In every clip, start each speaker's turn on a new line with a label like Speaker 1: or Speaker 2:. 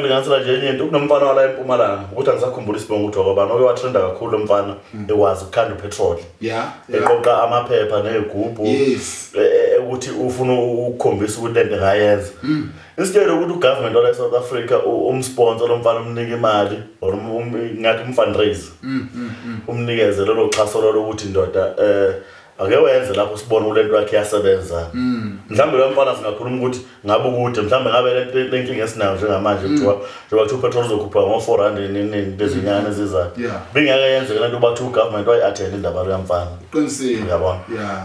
Speaker 1: kulinganisela nje enye into kunomfana wala eMpumalanga ukuthi angisakhumbula isibongo ukuthi ngoba oke watrenda kakhulu umfana ekwazi ukukhanda upetrol eqoqa amaphepha nezigubhu ukuthi ufuna ukukhombisa ukuthi lento ngayenza instead ukuthi ugovernment wala South Africa umsponsor lomfana umnika imali or ngathi umfundraise umnikeze lelo xhaso lokuthi indoda ake wenze lapho sibona ulento yakhe yasebenza mhlambe lo mfana singakhuluma ukuthi ngabe ukude mhlambe ngabe le nkinga esinayo njengamanje kuthiwa njengoba upetrol uzokhupha ngo400 lezinyanga ezizayo bengeke yenze lento bathi ugovernment wayi-attend indaba lo yamfana
Speaker 2: qinisile
Speaker 1: uyabona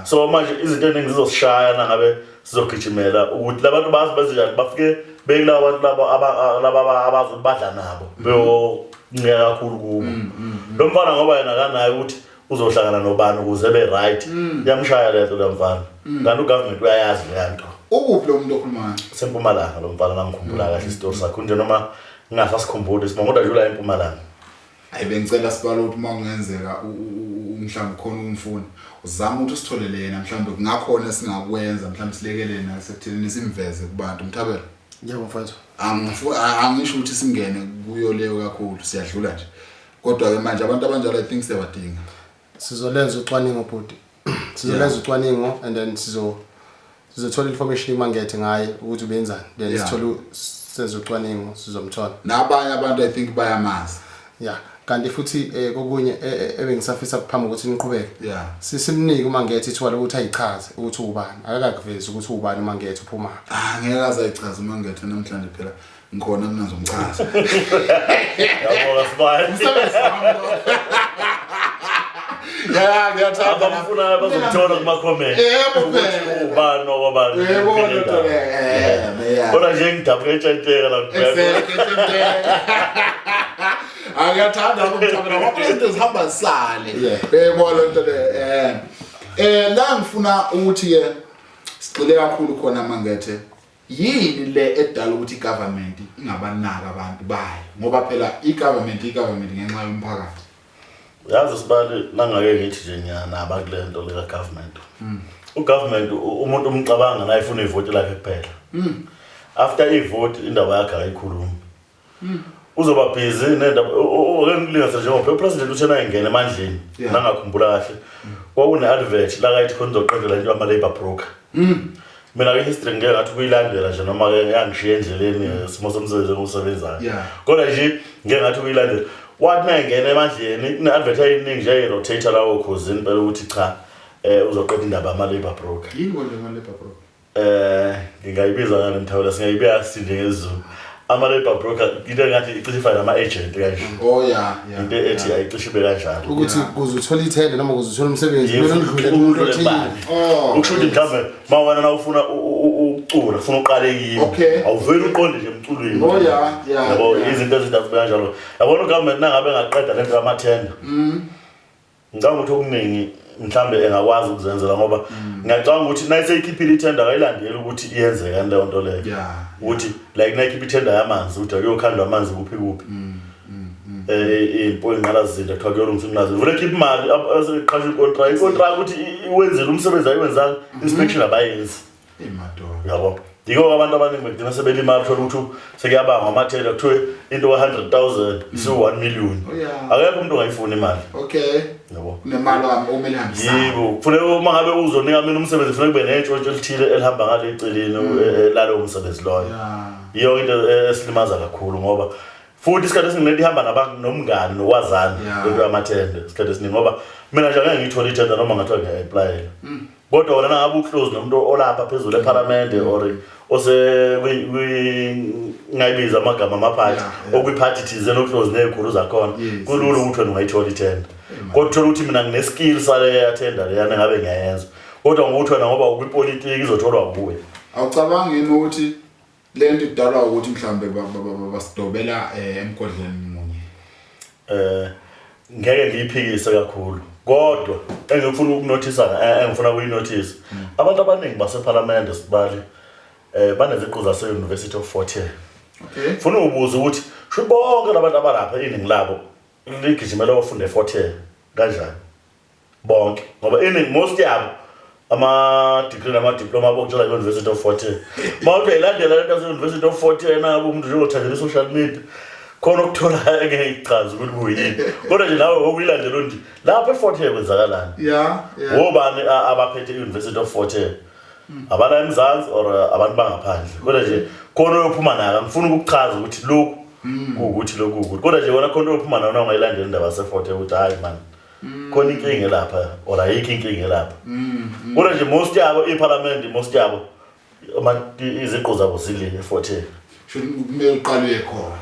Speaker 1: so manje izinto eziningi zizosishaya nangabe sizogijimela ukuthi labantu bazi bazijani bafike beyilawa abantu laba abazobadla nabo beyoncika kakhulu kubo lo mfana ngoba yena kanayo ukuthi uzohlangana nobani ukuze be right yamshaya lento lamfana kanti ugovernment uyayazi lento
Speaker 2: ukuphi lo muntu okhulumayo
Speaker 1: seMpumalanga lo mfana ngangikhumbula kahle isitori sakho nje noma ngingasasikhumbuli simongoda jula eMpumalanga
Speaker 2: hayi bengicela sibala ukuthi makungenzeka mhlawumbe khona umfuni uzama ukuthi usitholele yena mhlawumbe kungakhona singakwenza mhlawumbe silekelele nasekuthini simveze kubantu Mthabela
Speaker 3: yebo mfowethu
Speaker 2: angisho ukuthi singene kuyo leyo kakhulu siyadlula nje kodwa ke manje abantu abanjalo I think sebadinga
Speaker 3: sizolenza ucwaningo bhuti sizolenza ucwaningo and then sizothola information imangethe ngaye ukuthi ubenzani then sithola senze ucwaningo sizomthola
Speaker 2: nabanye abantu I think bayamazi
Speaker 3: kanti futhi kokunye ebengisafisa kuphambi ukuthi niqhubeke sisimnike umangethe ithuba ukuthi ayichaze ukuthi ubani akakavezi ukuthi ubani umangethe uphuma
Speaker 2: ngeke azayichaza umangethe namhlanje phela ngikhona mina ngizomchaza
Speaker 1: yabo asibani
Speaker 2: ngiyathanda
Speaker 1: abafuna bazokuthola kuma comment
Speaker 2: phela
Speaker 1: ubani nokubani kodwa nje ngidabuke etshayiteka la
Speaker 2: ngiyathanda ukumthanda ngoba izinto zihamba sale yebo lento la ngifuna ukuthi ke sicile kakhulu khona mangethe yini le edala ukuthi igovernment ingabanaka abantu bayo ngoba phela igovernment ngenxa yomphakathi
Speaker 1: yazi sibali nangake ngithi nje nyana abakulento le government ugovernment umuntu umcabanga naye ufuna ivote lakhe kuphela after ivote indaba yakhe ayikhuluma uzoba busy nendaba okengilinga njengoba president uthena ingene emandleni nangakhumbula kahle kwakune advert la kayithi khona uzoqedela into ama labor broker mina ke history ngeke ngathi kuyilandela nje noma ke yangishiya endleleni simo somsebenzi ngokusebenzayo kodwa nje ngeke ngathi kuyilandela wathi nayingena emandleni ine advertising nje rotator lawo khosini phela ukuthi cha uzoqeda indaba ama labor broker
Speaker 2: yini konke ama labor broker
Speaker 1: ngingayibiza ngale Mthawula singayibiya sinde ngezulu ama labor broker into ngathi icishifa nama agent kanje into ethi ayicishe be kanjalo
Speaker 3: ukuthi kuzuthola ithende noma kuzuthola umsebenzi loludlule umuntu othile
Speaker 1: ukusho ukuthi mhlambe mawona na ufuna ucula ufuna uqale yini awuveli uqonde nje emculweni yabo izinto ezidafu kanjalo yabona ugovernment nangabe ngaqeda lento yamathenda ngicabanga ukuthi okuningi mhlambe engakwazi ukuzenzela ngoba ngiyacabanga ukuthi nayiseyikhiphile ithenda akayilandeli ukuthi iyenze kanti leyo nto leyo ukuthi like nayikhipha ithenda yamanzi ukuthi akuyokhandwa amanzi kuphi impoyi ngalazinto kuthiwa kuyolungisa umlazi vele khipha imali aseqasha icontract ukuthi iwenzele umsebenzi ayenzanga inspection abayenzi yabo yiko abantu abaningi begcina sebelima uthola ukuthi sekuyabanga amathela kuthiwe into ka100,000 isu1 million akekho umuntu ongayifuna imali yabo
Speaker 2: kunemali omele hambisa
Speaker 1: yebo kufanele uma ngabe uzonika mina umsebenzi kufanele kube netshontsho elithile elihamba ngale eceleni lalo umsebenzi loyo iyo into esilimaza kakhulu ngoba futhi isikhathi esingilethi ihamba nabantu nomngani nokwazana into yamathenda isikhathi esiningi ngoba mina nje ngeke ngithola ithenda noma ngathiwa ngiyapplyela kodwa wena ngabe uclose nomuntu olapha phezulu eParliament or ose ngayibiza amagama amaphathi okwiparty thizeni oclose nezikhulu zakhona kulula ukuthi wena ungayithola ithenda kodwa uthola ukuthi mina ngine skill sale yathenda leyana ngabe ngiyayenza kodwa ngokuthi wena ngoba ukwipolitiki izotholwa kuwe
Speaker 2: awucabanga yini ukuthi lento idalwa ukuthi mhlambe basidobela emgodleni munye
Speaker 1: ngeke ngiyiphikise kakhulu kodwa engifuna ukunothisa engifuna ukuyinothisa abantu abaningi baseParliament sibali baneziqu zase University of Fort Hare funa ubuza ukuthi shubonke labantu abalapha iningi labo ligijimela bafunde eFort Hare kanjani bonke ngoba iningi most yabo ama-degree nama-diploma bokutshela i-University of Fort Hare. Mawuthi uyayilandela lento yase-University of Fort Hare nabo umuntu njengothandela i-social media khona ukuthola engeke ichaze ukuthi kuyini. Kodwa nje nawe okuyilandela nje lapha eFort Hare kwenzakalani? Wobani abaphethe i-University of Fort Hare? Abana eMzansi or abantu bangaphandle. Kodwa nje khona uyophuma naka ngifuna ukuchaza ukuthi lokhu ukuthi lokhu ukuthi. Kodwa nje wona khona uyophuma nawe ungayilandela indaba yase-Fort Hare ukuthi hayi man. Khona inkinga lapha or ayikho inkinga lapha. Kodwa nje most yabo iParliament most yabo iziqo zabo zile eFort Hare.
Speaker 2: Kumele uqale khona.